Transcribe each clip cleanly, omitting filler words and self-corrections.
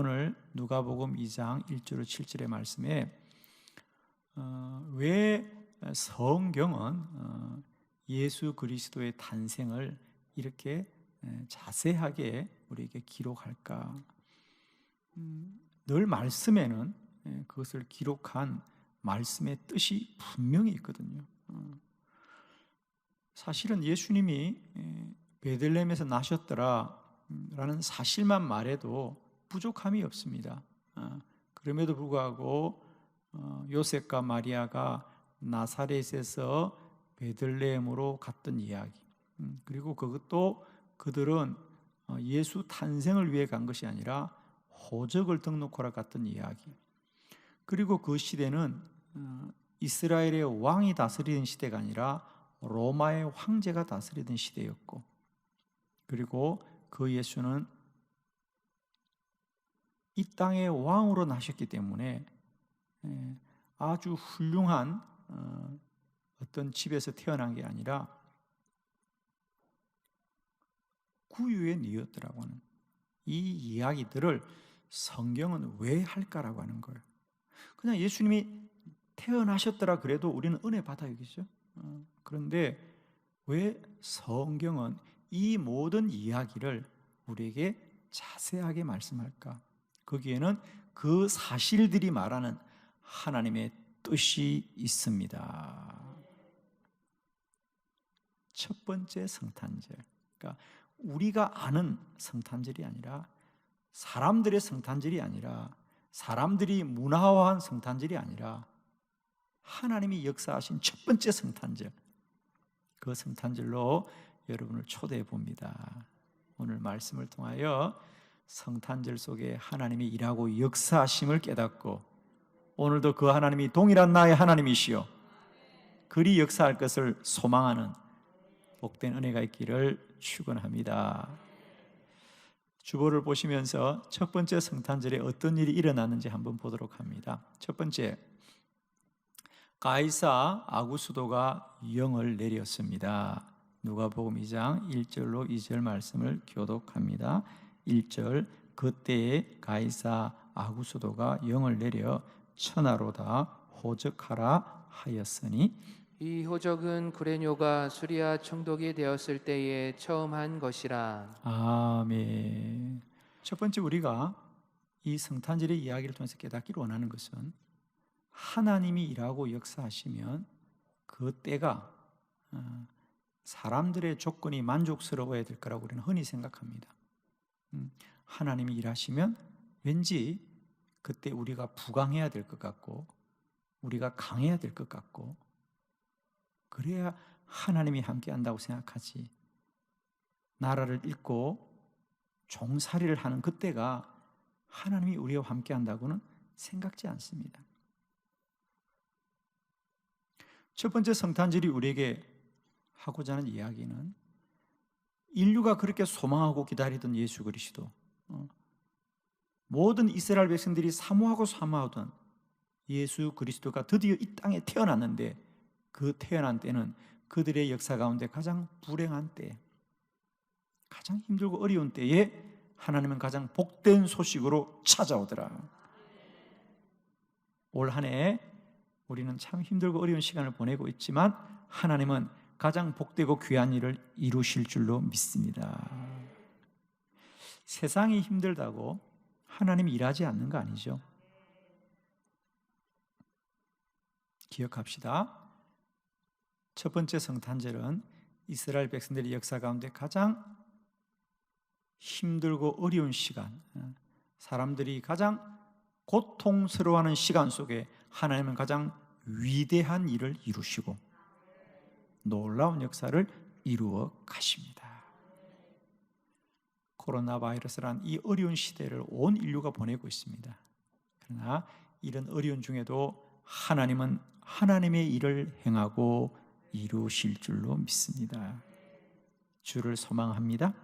오늘 누가복음 2장 1절로 7절의 말씀에 왜 성경은 예수 그리스도의 탄생을 이렇게 자세하게 우리에게 기록할까? 늘 말씀에는 그것을 기록한 말씀의 뜻이 분명히 있거든요. 사실은 예수님이 베들레헴에서 나셨더라라는 사실만 말해도 부족함이 없습니다. 그럼에도 불구하고 요셉과 마리아가 나사렛에서 베들레헴으로 갔던 이야기, 그리고 그것도 그들은 예수 탄생을 위해 간 것이 아니라 호적을 등록하러 갔던 이야기, 그리고 그 시대는 이스라엘의 왕이 다스리는 시대가 아니라 로마의 황제가 다스리던 시대였고, 그리고 그 예수는 이 땅의 왕으로 나셨기 때문에 아주 훌륭한 어떤 집에서 태어난 게 아니라 구유의 니었더라고 하는 이 이야기들을 성경은 왜 할까라고 하는 거예요. 그냥 예수님이 태어나셨더라 그래도 우리는 은혜 받아야겠죠. 그런데 왜 성경은 이 모든 이야기를 우리에게 자세하게 말씀할까? 거기에는 그 사실들이 말하는 하나님의 뜻이 있습니다. 첫 번째 성탄절, 그러니까 우리가 아는 성탄절이 아니라, 사람들의 성탄절이 아니라, 사람들이 문화화한 성탄절이 아니라 하나님이 역사하신 첫 번째 성탄절, 그 성탄절로 여러분을 초대해 봅니다. 오늘 말씀을 통하여 성탄절 속에 하나님이 일하고 역사하심을 깨닫고, 오늘도 그 하나님이 동일한 나의 하나님이시요 그리 역사할 것을 소망하는 복된 은혜가 있기를 축원합니다. 주보를 보시면서 첫 번째 성탄절에 어떤 일이 일어났는지 한번 보도록 합니다. 첫 번째, 가이사 아구스도가 영을 내렸습니다. 누가복음 2장 1절로 2절 말씀을 교독합니다. 1절, 그때에 가이사 아구스도가 영을 내려 천하로다 호적하라 하였으니, 이 호적은 구레뇨가 수리아 총독이 되었을 때에 처음 한 것이라. 아멘. 첫 번째, 우리가 이 성탄절의 이야기를 통해서 깨닫기를 원하는 것은 하나님이 일하고 역사하시면 그 때가 사람들의 조건이 만족스러워야 될 거라고 우리는 흔히 생각합니다. 하나님이 일하시면 왠지 그때 우리가 부강해야 될 것 같고, 우리가 강해야 될 것 같고, 그래야 하나님이 함께 한다고 생각하지, 나라를 잃고 종살이를 하는 그때가 하나님이 우리와 함께 한다고는 생각지 않습니다. 첫 번째 성탄절이 우리에게 하고자 하는 이야기는 인류가 그렇게 소망하고 기다리던 예수 그리스도, 모든 이스라엘 백성들이 사모하던 예수 그리스도가 드디어 이 땅에 태어났는데, 그 태어난 때는 그들의 역사 가운데 가장 불행한 때, 가장 힘들고 어려운 때에 하나님은 가장 복된 소식으로 찾아오더라. 올 한 해 우리는 참 힘들고 어려운 시간을 보내고 있지만 하나님은 가장 복되고 귀한 일을 이루실 줄로 믿습니다. 세상이 힘들다고 하나님이 일하지 않는 거 아니죠? 기억합시다. 첫 번째 성탄절은 이스라엘 백성들의 역사 가운데 가장 힘들고 어려운 시간, 사람들이 가장 고통스러워하는 시간 속에 하나님은 가장 위대한 일을 이루시고 놀라운 역사를 이루어 가십니다. 코로나 바이러스란 이 어려운 시대를 온 인류가 보내고 있습니다. 그러나 이런 어려운 중에도 하나님은 하나님의 일을 행하고 이루실 줄로 믿습니다. 주를 소망합니다.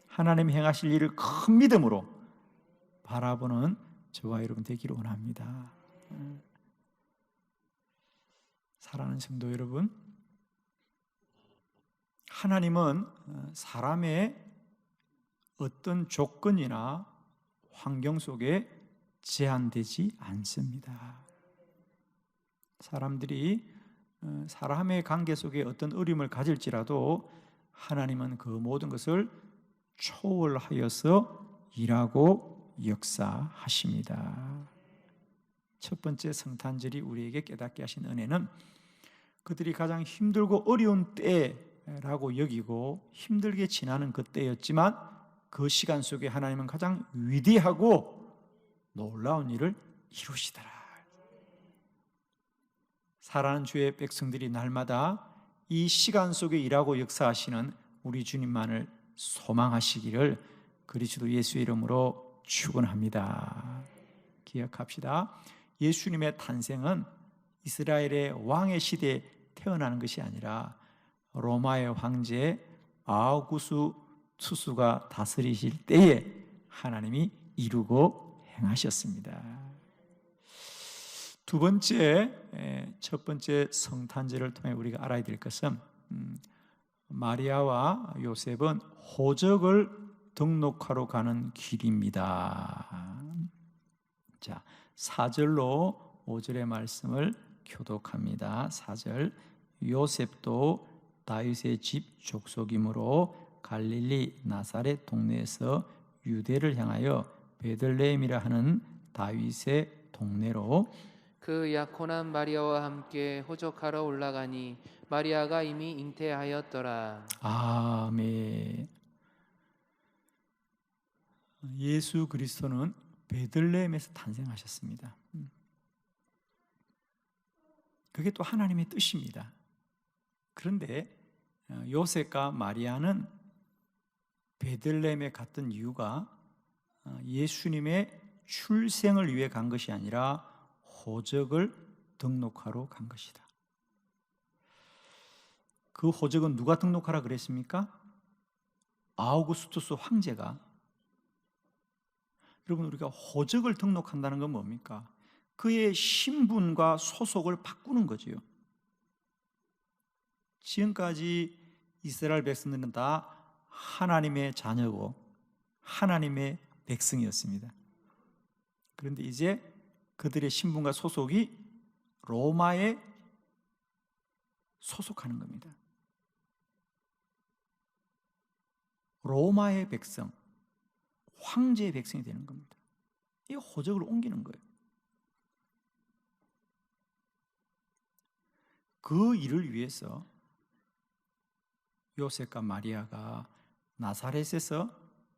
하나님 행하실 일을 큰 믿음으로 바라보는 저와 여러분 되기를 원합니다. 사랑하는 성도 여러분, 하나님은 사람의 어떤 조건이나 환경 속에 제한되지 않습니다. 사람들이 사람의 관계 속에 어떤 어려움을 가질지라도 하나님은 그 모든 것을 초월하여서 일하고 역사하십니다. 첫 번째 성탄절이 우리에게 깨닫게 하신 은혜는 그들이 가장 힘들고 어려운 때라고 여기고 힘들게 지나는 그 때였지만 그 시간 속에 하나님은 가장 위대하고 놀라운 일을 이루시더라. 사랑하는 주의 백성들이 날마다 이 시간 속에 일하고 역사하시는 우리 주님만을 소망하시기를 그리스도 예수의 이름으로 축원합니다. 기억합시다. 예수님의 탄생은 이스라엘의 왕의 시대에 태어나는 것이 아니라 로마의 황제 아우구스투스가 다스리실 때에 하나님이 이루고 행하셨습니다. 두 번째, 첫 번째 성탄절을 통해 우리가 알아야 될 것은 마리아와 요셉은 호적을 등록하러 가는 길입니다. 자, 4절로 5절의 말씀을 교독합니다. 4절, 요셉도 다윗의 집 족속이므로 갈릴리 나사렛 동네에서 유대를 향하여 베들레헴이라 하는 다윗의 동네로 그 약혼한 마리아와 함께 호적하러 올라가니 마리아가 이미 잉태하였더라. 아멘. 예수 그리스도는 베들레헴에서 탄생하셨습니다. 그게 또 하나님의 뜻입니다. 그런데 요셉과 마리아는 베들레헴에 갔던 이유가 예수님의 출생을 위해 간 것이 아니라 호적을 등록하러 간 것이다. 그 호적은 누가 등록하라 그랬습니까? 아우구스투스 황제가. 여러분, 우리가 호적을 등록한다는 건 뭡니까? 그의 신분과 소속을 바꾸는 거지요. 지금까지 이스라엘 백성들은 다 하나님의 자녀고 하나님의 백성이었습니다. 그런데 이제 그들의 신분과 소속이 로마에 소속하는 겁니다. 로마의 백성, 황제의 백성이 되는 겁니다. 이 호적을 옮기는 거예요. 그 일을 위해서 요셉과 마리아가 나사렛에서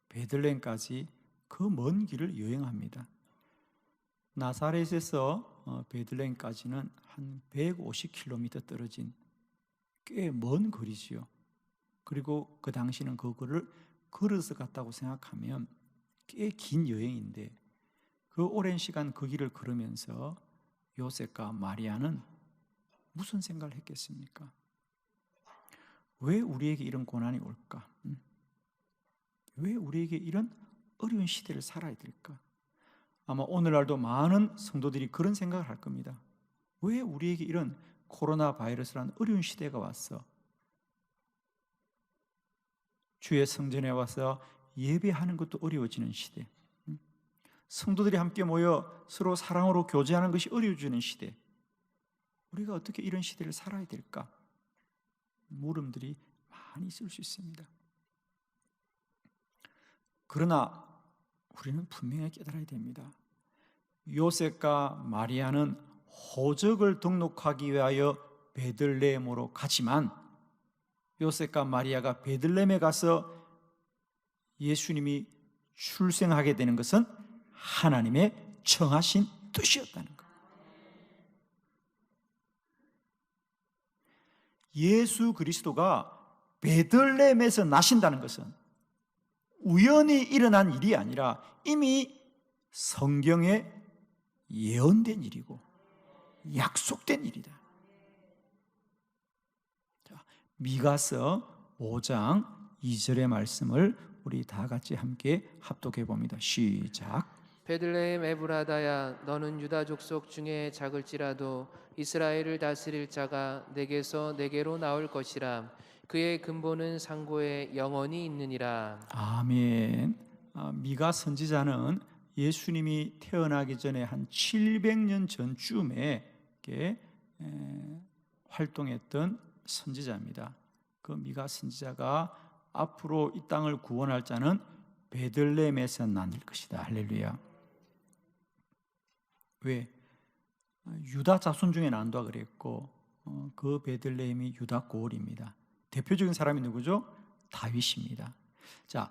베들레헴까지 그 먼 길을 여행합니다. 나사렛에서 베들레헴까지는 한 150km 떨어진 꽤 먼 거리지요. 그리고 그 당시는 그거를 걸어서 갔다고 생각하면 꽤 긴 여행인데 그 오랜 시간 그 길을 걸으면서 요셉과 마리아는 무슨 생각을 했겠습니까? 왜 우리에게 이런 고난이 올까? 왜 우리에게 이런 어려운 시대를 살아야 될까? 아마 오늘날도 많은 성도들이 그런 생각을 할 겁니다. 왜 우리에게 이런 코로나 바이러스라는 어려운 시대가 왔어? 주의 성전에 와서 예배하는 것도 어려워지는 시대, 성도들이 함께 모여 서로 사랑으로 교제하는 것이 어려워지는 시대, 우리가 어떻게 이런 시대를 살아야 될까? 물음들이 많이 있을 수 있습니다. 그러나 우리는 분명히 깨달아야 됩니다. 요셉과 마리아는 호적을 등록하기 위하여 베들레헴으로 가지만 요셉과 마리아가 베들레헴에 가서 예수님이 출생하게 되는 것은 하나님의 정하신 뜻이었다는 것. 예수 그리스도가 베들레헴에서 나신다는 것은 우연히 일어난 일이 아니라 이미 성경에 예언된 일이고 약속된 일이다. 자, 미가서 5장 2절의 말씀을 우리 다 같이 함께 합독해 봅니다. 시작. 베들레헴 에브라다야, 너는 유다 족속 중에 작을지라도 이스라엘을 다스릴 자가 내게서 내게로 나올 것이라. 그의 근본은 상고에 영원히 있느니라. 아멘. 미가 선지자는 예수님이 태어나기 전에 한 700년 전쯤에 활동했던 선지자입니다. 그 미가 선지자가 앞으로 이 땅을 구원할 자는 베들레헴에서 나눌 것이다. 할렐루야. 왜? 유다 자손 중에 난다 그랬고 그 베들레헴이 유다 고을입니다. 대표적인 사람이 누구죠? 다윗입니다. 자,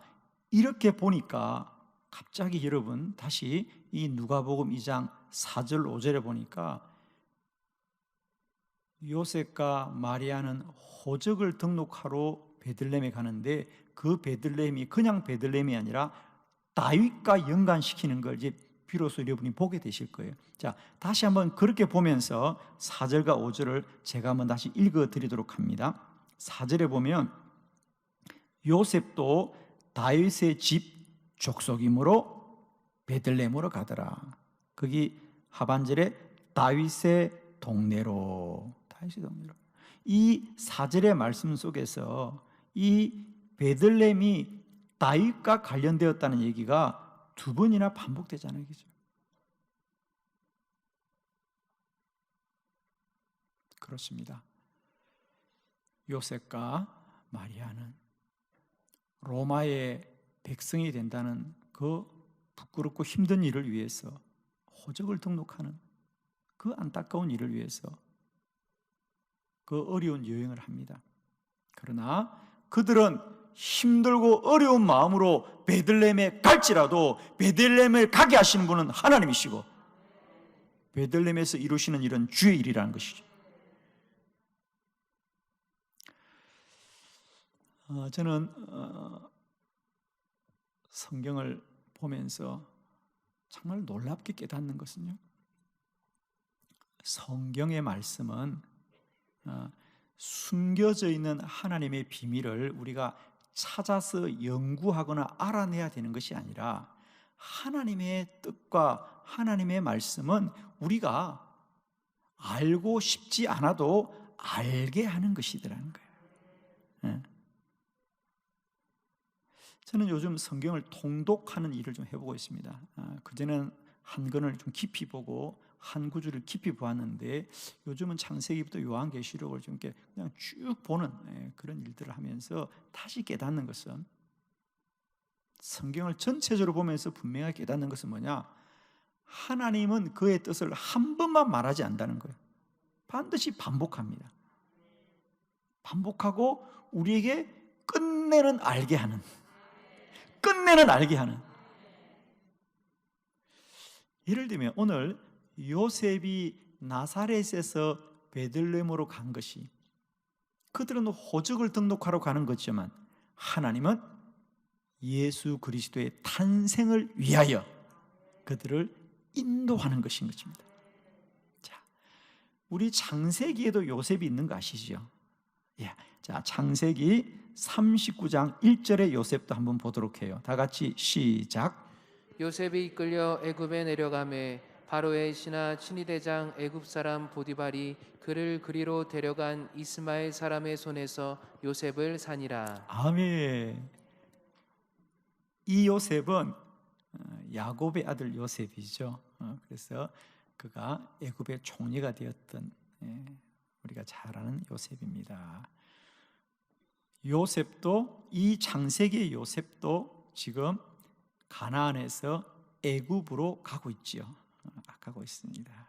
이렇게 보니까 갑자기 여러분 다시 이 누가복음 2장 4절 5절에 보니까 요셉과 마리아는 호적을 등록하러 베들레헴에 가는데 그 베들레헴이 그냥 베들레헴이 아니라 다윗과 연관시키는 걸 이제 비로소 여러분이 보게 되실 거예요. 자, 다시 한번 그렇게 보면서 4절과 5절을 제가 한번 다시 읽어 드리도록 합니다. 4절에 보면 요셉도 다윗의 집 족속이므로 베들레헴으로 가더라. 거기 하반절에 다윗의 동네로. 이 4절의 말씀 속에서 이 베들레헴이 다윗과 관련되었다는 얘기가 두 번이나 반복되잖아요. 그죠? 그렇습니다. 요셉과 마리아는 로마의 백성이 된다는 그 부끄럽고 힘든 일을 위해서 호적을 등록하는 그 안타까운 일을 위해서 그 어려운 여행을 합니다. 그러나 그들은 힘들고 어려운 마음으로 베들레헴에 갈지라도 베들레헴을 가게 하시는 분은 하나님이시고 베들레헴에서 이루시는 일은 주의 일이라는 것이죠. 저는 성경을 보면서 정말 놀랍게 깨닫는 것은요, 성경의 말씀은 숨겨져 있는 하나님의 비밀을 우리가 찾아서 연구하거나 알아내야 되는 것이 아니라 하나님의 뜻과 하나님의 말씀은 우리가 알고 싶지 않아도 알게 하는 것이더라는 거예요. 저는 요즘 성경을 통독하는 일을 좀 해보고 있습니다. 그전에는 한 권을 좀 깊이 보고 한 구절을 깊이 보았는데 요즘은 창세기부터 요한계시록을 좀 이렇게 그냥 쭉 보는 그런 일들을 하면서 다시 깨닫는 것은, 성경을 전체적으로 보면서 분명하게 깨닫는 것은 뭐냐? 하나님은 그의 뜻을 한 번만 말하지 않는다는 거예요. 반드시 반복합니다. 반복하고 우리에게 끝내는 알게 하는, 끝내는 알게 하는. 예를 들면 오늘 요셉이 나사렛에서 베들레헴으로 간 것이, 그들은 호적을 등록하러 가는 거지만 하나님은 예수 그리스도의 탄생을 위하여 그들을 인도하는 것인 것입니다. 자, 우리 창세기에도 요셉이 있는 거 아시죠? 예. 자, 창세기 39장 1절의 요셉도 한번 보도록 해요. 다 같이 시작. 요셉이 이끌려 애굽에 내려가매 바로의 신하 친위대장 애굽 사람 보디발이 그를 그리로 데려간 이스마엘 사람의 손에서 요셉을 산이라. 아멘. 이 요셉은 야곱의 아들 요셉이죠. 그래서 그가 애굽의 총리가 되었던, 우리가 잘 아는 요셉입니다. 요셉도, 이 창세기의 요셉도 지금 가나안에서 애굽으로 가고 있지요. 가고 있습니다.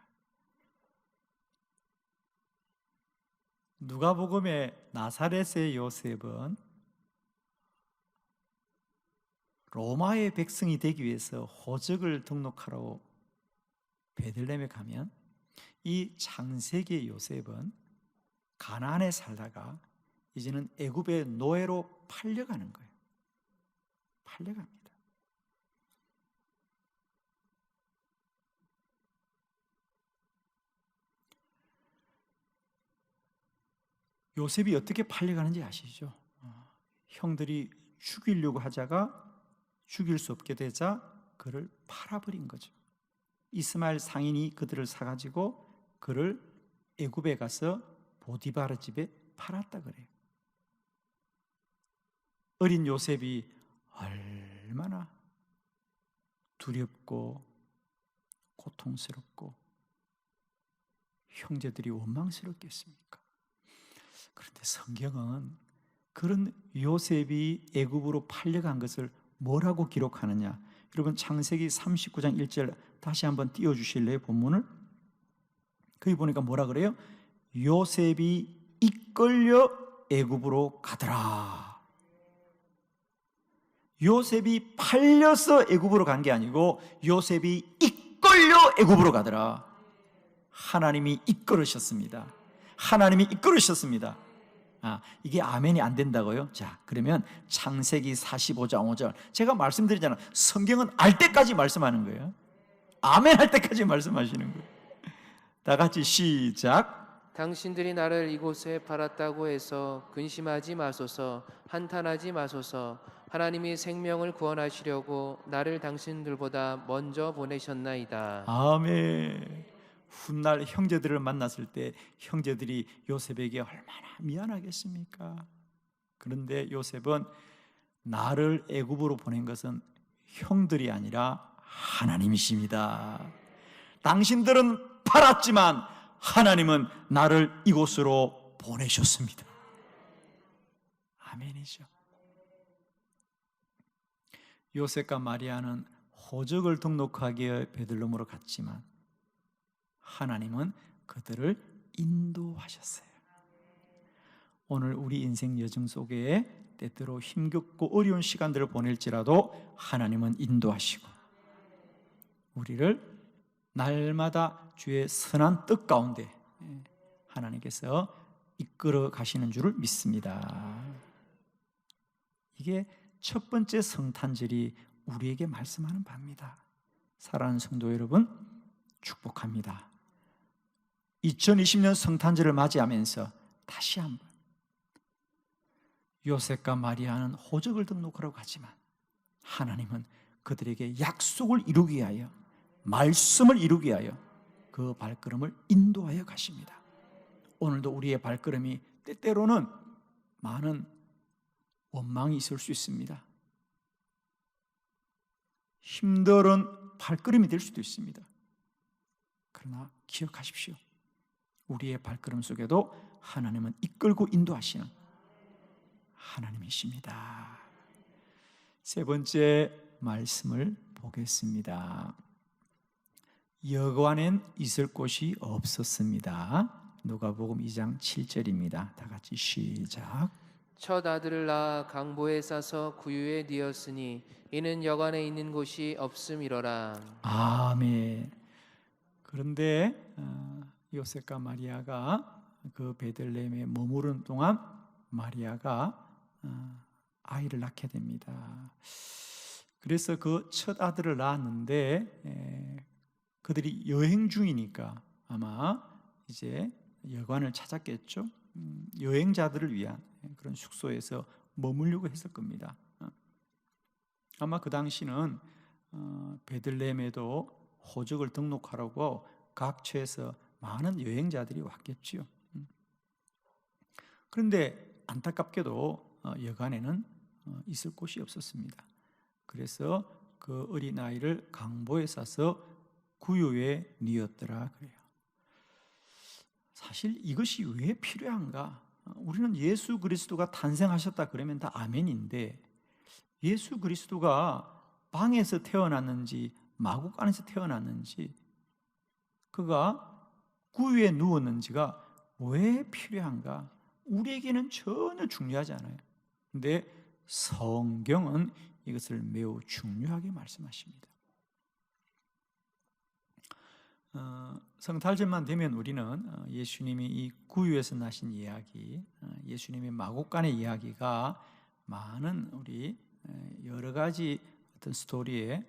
누가복음의 나사렛의 요셉은 로마의 백성이 되기 위해서 호적을 등록하러 베들레헴에 가면, 이 창세기의 요셉은 가나안에 살다가 이제는 애굽의 노예로 팔려가는 거예요. 팔려갑니다. 요셉이 어떻게 팔려가는지 아시죠? 형들이 죽이려고 하다가 죽일 수 없게 되자 그를 팔아버린 거죠. 이스마엘 상인이 그들을 사가지고 그를 애굽에 가서 보디바르 집에 팔았다 그래요. 어린 요셉이 얼마나 두렵고 고통스럽고 형제들이 원망스럽겠습니까? 그런데 성경은 그런 요셉이 애굽으로 팔려간 것을 뭐라고 기록하느냐? 여러분 창세기 39장 1절 다시 한번 띄워주실래요? 본문을? 거기 보니까 뭐라 그래요? 요셉이 이끌려 애굽으로 가더라. 요셉이 팔려서 애굽으로 간 게 아니고 요셉이 이끌려 애굽으로 가더라. 하나님이 이끌으셨습니다. 하나님이 이끌으셨습니다. 이게 아멘이 안 된다고요? 자, 그러면 창세기 45장 5절 제가 말씀드리잖아요. 성경은 알 때까지 말씀하는 거예요. 아멘 할 때까지 말씀하시는 거예요. 다 같이 시작. 당신들이 나를 이곳에 팔았다고 해서 근심하지 마소서, 한탄하지 마소서. 하나님이 생명을 구원하시려고 나를 당신들보다 먼저 보내셨나이다. 아멘. 훗날 형제들을 만났을 때 형제들이 요셉에게 얼마나 미안하겠습니까? 그런데 요셉은 나를 애굽으로 보낸 것은 형들이 아니라 하나님이십니다. 당신들은 팔았지만 하나님은 나를 이곳으로 보내셨습니다. 아멘이죠. 요셉과 마리아는 호적을 등록하기 위해 베들레헴으로 갔지만 하나님은 그들을 인도하셨어요. 오늘 우리 인생 여정 속에 때때로 힘겹고 어려운 시간들을 보낼지라도 하나님은 인도하시고 우리를 날마다 주의 선한 뜻 가운데 하나님께서 이끌어 가시는 줄을 믿습니다. 이게 첫 번째 성탄절이 우리에게 말씀하는 바입니다. 사랑하는 성도 여러분, 축복합니다. 2020년 성탄절을 맞이하면서 다시 한번 요셉과 마리아는 호적을 등록하러 가지만 하나님은 그들에게 약속을 이루기 위하여 말씀을 이루기 위하여 그 발걸음을 인도하여 가십니다. 오늘도 우리의 발걸음이 때때로는 많은 원망이 있을 수 있습니다. 힘든 발걸음이 될 수도 있습니다. 그러나 기억하십시오. 우리의 발걸음 속에도 하나님은 이끌고 인도하시는 하나님이십니다. 세 번째 말씀을 보겠습니다. 여관엔 있을 곳이 없었습니다. 누가복음 2장 7절입니다. 다 같이 시작. 첫 아들을 낳아 강보에 싸서 구유에 뉘었으니 이는 여관에 있는 곳이 없음이로라. 아멘. 그런데 요셉과 마리아가 그 베들레헴에 머무른 동안 마리아가 아이를 낳게 됩니다. 그래서 그 첫 아들을 낳았는데 그들이 여행 중이니까 아마 이제 여관을 찾았겠죠. 여행자들을 위한 그런 숙소에서 머물려고 했을 겁니다. 아마 그 당시는 베들레헴에도 호적을 등록하라고 각처에서 많은 여행자들이 왔겠죠. 그런데 안타깝게도 여관에는 있을 곳이 없었습니다. 그래서 그 어린아이를 강보에 싸서 구유에 뉘었더라 그래요. 사실 이것이 왜 필요한가? 우리는 예수 그리스도가 탄생하셨다 그러면 다 아멘인데 예수 그리스도가 방에서 태어났는지 마국 안에서 태어났는지 그가 구유에 누웠는지가 왜 필요한가? 우리에게는 전혀 중요하지 않아요. 그런데 성경은 이것을 매우 중요하게 말씀하십니다. 성탄절만 되면 우리는 예수님이 이 구유에서 나신 이야기, 예수님의 마국간의 이야기가 많은 우리 여러 가지 어떤 스토리의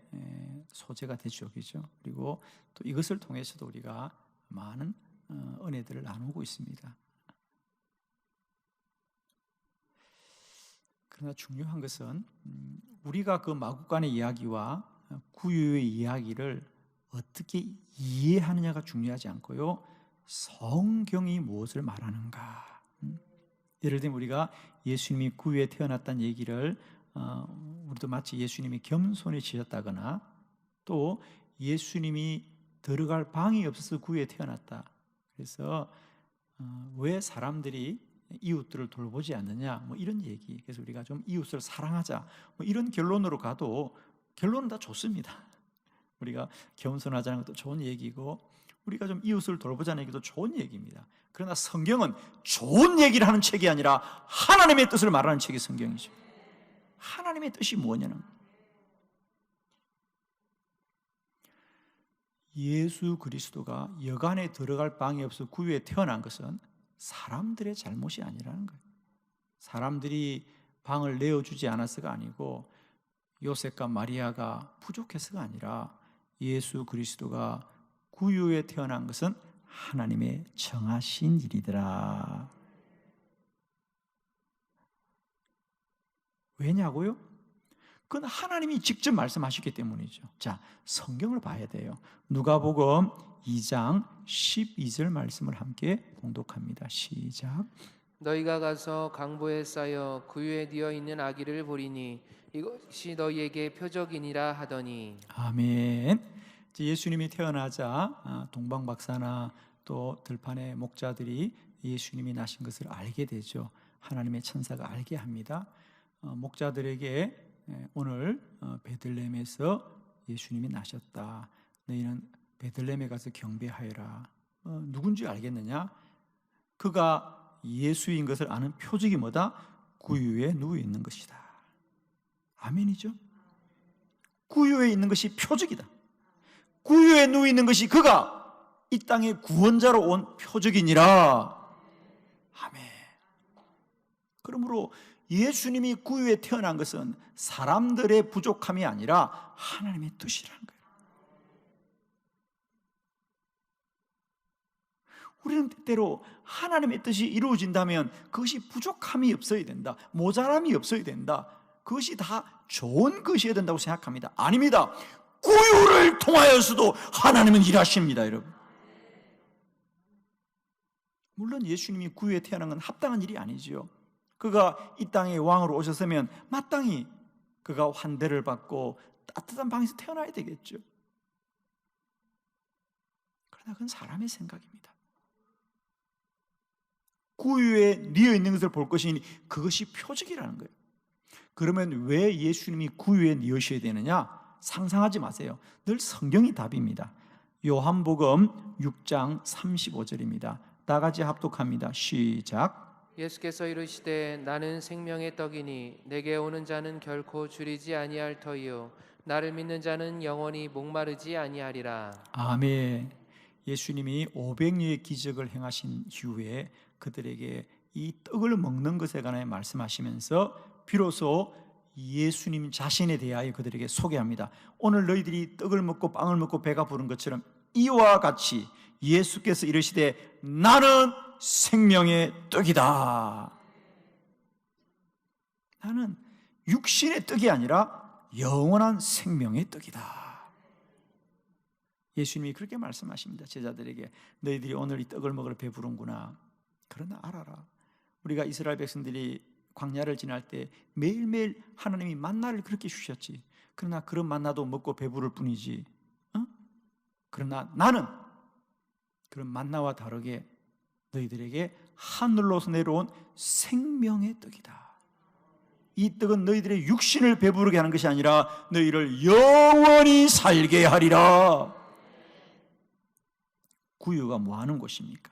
소재가 되죠, 그죠? 그리고 또 이것을 통해서도 우리가 많은 은혜들을 나누고 있습니다. 그러나 중요한 것은 우리가 그 마국간의 이야기와 구유의 이야기를 어떻게 이해하느냐가 중요하지 않고요, 성경이 무엇을 말하는가. 예를 들면 우리가 예수님이 구유에 태어났다는 얘기를 우리도 마치 예수님이 겸손해지셨다거나 또 예수님이 들어갈 방이 없어서 구유에 태어났다. 그래서 왜 사람들이 이웃들을 돌보지 않느냐, 뭐 이런 얘기. 그래서 우리가 좀 이웃을 사랑하자, 뭐 이런 결론으로 가도 결론은 다 좋습니다. 우리가 겸손하자는 것도 좋은 얘기고, 우리가 좀 이웃을 돌보자는 얘기도 좋은 얘기입니다. 그러나 성경은 좋은 얘기를 하는 책이 아니라 하나님의 뜻을 말하는 책이 성경이죠. 하나님의 뜻이 뭐냐는, 예수 그리스도가 여간에 들어갈 방이 없어 구유에 태어난 것은 사람들의 잘못이 아니라는 거예요. 사람들이 방을 내어주지 않았어가 아니고 요셉과 마리아가 부족해서가 아니라 예수 그리스도가 구유에 태어난 것은 하나님의 정하신 일이더라. 왜냐고요? 그건 하나님이 직접 말씀하셨기 때문이죠. 자, 성경을 봐야 돼요. 누가복음 2장 12절 말씀을 함께 봉독합니다. 시작. 너희가 가서 강보에 쌓여 구유에 뉘어 있는 아기를 보리니 이것이 너희에게 표적이니라 하더니. 아멘. 예수님이 태어나자 동방 박사나 또 들판의 목자들이 예수님이 나신 것을 알게 되죠. 하나님의 천사가 알게 합니다. 목자들에게 오늘 베들레헴에서 예수님이 나셨다. 너희는 베들레헴에 가서 경배하여라. 누군지 알겠느냐? 그가 예수인 것을 아는 표적이 뭐다? 구유에 누워 있는 것이다. 아멘이죠? 구유에 있는 것이 표적이다. 구유에 누워 있는 것이 그가 이 땅의 구원자로 온 표적이니라. 아멘. 그러므로 예수님이 구유에 태어난 것은 사람들의 부족함이 아니라 하나님의 뜻이라는 거예요. 우리는 때때로 하나님의 뜻이 이루어진다면 그것이 부족함이 없어야 된다, 모자람이 없어야 된다, 그것이 다 좋은 것이어야 된다고 생각합니다. 아닙니다. 구유를 통하여서도 하나님은 일하십니다, 여러분. 물론 예수님이 구유에 태어난 건 합당한 일이 아니지요. 그가 이 땅에 왕으로 오셨으면 마땅히 그가 환대를 받고 따뜻한 방에서 태어나야 되겠죠. 그러나 그건 사람의 생각입니다. 구유에 뉘어 있는 것을 볼 것이니 그것이 표적이라는 거예요. 그러면 왜 예수님이 구유에 뉘으셔야 되느냐? 상상하지 마세요. 늘 성경이 답입니다. 요한복음 6장 35절입니다. 다 같이 합독합니다. 시작. 예수께서 이르시되 나는 생명의 떡이니 내게 오는 자는 결코 줄이지 아니할 터이요 나를 믿는 자는 영원히 목마르지 아니하리라. 아멘. 예수님이 500여의 기적을 행하신 이후에 그들에게 이 떡을 먹는 것에 관해 말씀하시면서 비로소 예수님 자신에 대하여 그들에게 소개합니다. 오늘 너희들이 떡을 먹고 빵을 먹고 배가 부른 것처럼 이와 같이 예수께서 이르시되 나는 생명의 떡이다. 나는 육신의 떡이 아니라 영원한 생명의 떡이다. 예수님이 그렇게 말씀하십니다. 제자들에게 너희들이 오늘 이 떡을 먹으러 배부른구나. 그러나 알아라, 우리가 이스라엘 백성들이 광야를 지날 때 매일매일 하나님이 만나를 그렇게 주셨지. 그러나 그런 만나도 먹고 배부를 뿐이지. 그러나 나는 그런 만나와 다르게 너희들에게 하늘로서 내려온 생명의 떡이다. 이 떡은 너희들의 육신을 배부르게 하는 것이 아니라 너희를 영원히 살게 하리라. 구유가 뭐 하는 곳입니까?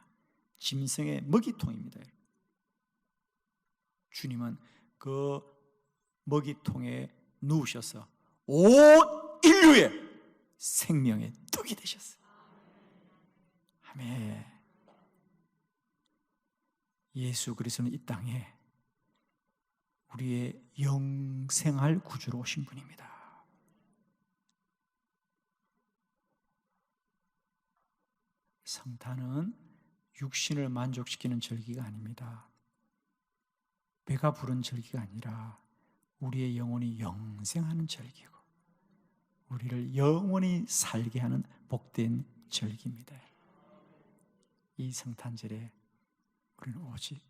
짐승의 먹이통입니다. 주님은 그 먹이통에 누우셔서 온 인류의 생명의 떡이 되셨어요. 아멘. 예수 그리스도는 이 땅에 우리의 영생할 구주로 오신 분입니다. 성탄은 육신을 만족시키는 절기가 아닙니다. 배가 부른 절기가 아니라 우리의 영혼이 영생하는 절기고 우리를 영원히 살게 하는 복된 절기입니다. 이 성탄절에 우리는 오직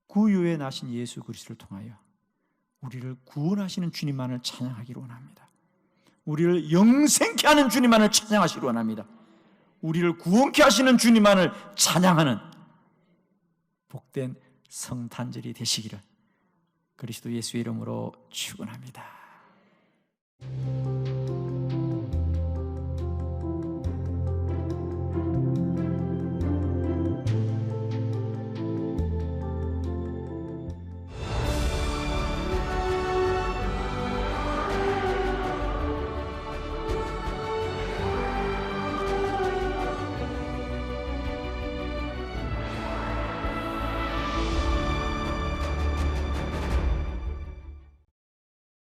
구유에 나신 예수 그리스도를 통하여 우리를 구원하시는 주님만을 찬양하기를 원합니다. 우리를 영생케 하는 주님만을 찬양하시기 원합니다. 우리를 구원케 하시는 주님만을 찬양하는 복된 성탄절이 되시기를 그리스도 예수의 이름으로 축원합니다.